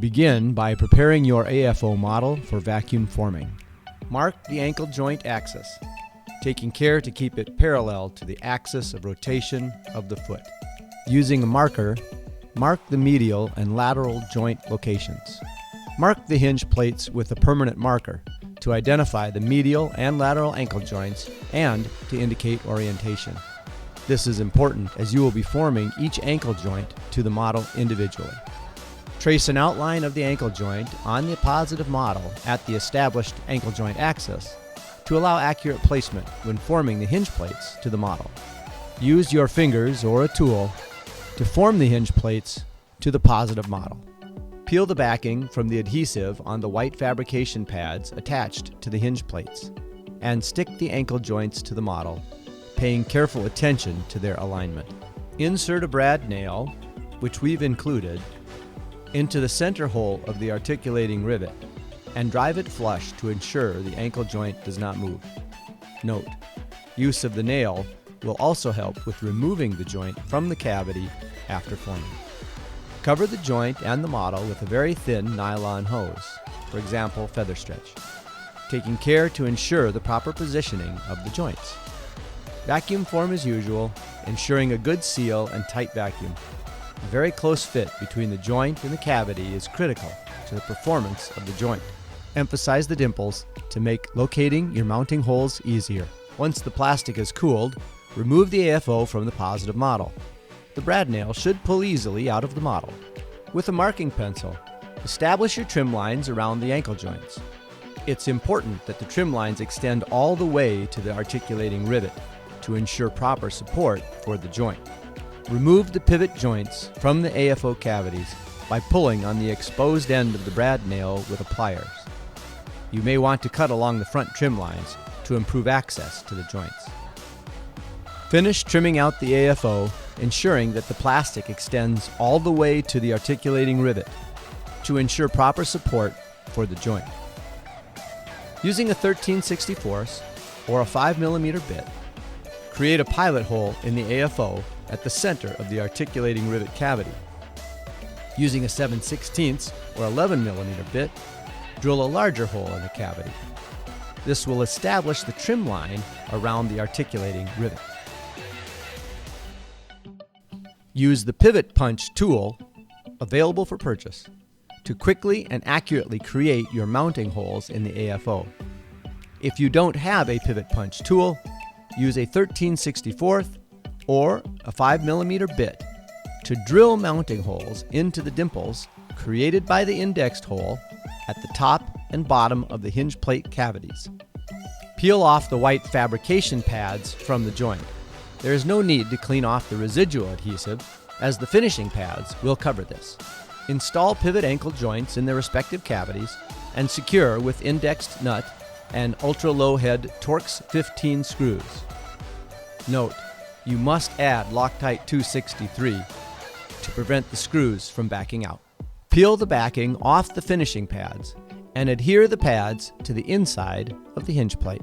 Begin by preparing your AFO model for vacuum forming. Mark the ankle joint axis, taking care to keep it parallel to the axis of rotation of the foot. Using a marker, mark the medial and lateral joint locations. Mark the hinge plates with a permanent marker to identify the medial and lateral ankle joints and to indicate orientation. This is important as you will be forming each ankle joint to the model individually. Trace an outline of the ankle joint on the positive model at the established ankle joint axis to allow accurate placement when forming the hinge plates to the model. Use your fingers or a tool to form the hinge plates to the positive model. Peel the backing from the adhesive on the white fabrication pads attached to the hinge plates and stick the ankle joints to the model, paying careful attention to their alignment. Insert a brad nail, which we've included, into the center hole of the articulating rivet and drive it flush to ensure the ankle joint does not move. Note, use of the nail will also help with removing the joint from the cavity after forming. Cover the joint and the model with a very thin nylon hose, for example, feather stretch, taking care to ensure the proper positioning of the joints. Vacuum form as usual, ensuring a good seal and tight vacuum. A very close fit between the joint and the cavity is critical to the performance of the joint. Emphasize the dimples to make locating your mounting holes easier. Once the plastic is cooled, remove the AFO from the positive model. The brad nail should pull easily out of the model. With a marking pencil, establish your trim lines around the ankle joints. It's important that the trim lines extend all the way to the articulating rivet to ensure proper support for the joint. Remove the pivot joints from the AFO cavities by pulling on the exposed end of the brad nail with a pliers. You may want to cut along the front trim lines to improve access to the joints. Finish trimming out the AFO, ensuring that the plastic extends all the way to the articulating rivet to ensure proper support for the joint. Using a 13/64 or a 5mm bit, create a pilot hole in the AFO at the center of the articulating rivet cavity. Using a 7/16 or 11mm bit, drill a larger hole in the cavity. This will establish the trim line around the articulating rivet. Use the pivot punch tool, available for purchase, to quickly and accurately create your mounting holes in the AFO. If you don't have a pivot punch tool, use a 13/64 or a 5mm bit to drill mounting holes into the dimples created by the indexed hole at the top and bottom of the hinge plate cavities. Peel off the white fabrication pads from the joint. There is no need to clean off the residual adhesive, as the finishing pads will cover this. Install pivot ankle joints in their respective cavities and secure with indexed nut and ultra-low head Torx 15 screws. Note, you must add Loctite 263 to prevent the screws from backing out. Peel the backing off the finishing pads and adhere the pads to the inside of the hinge plate.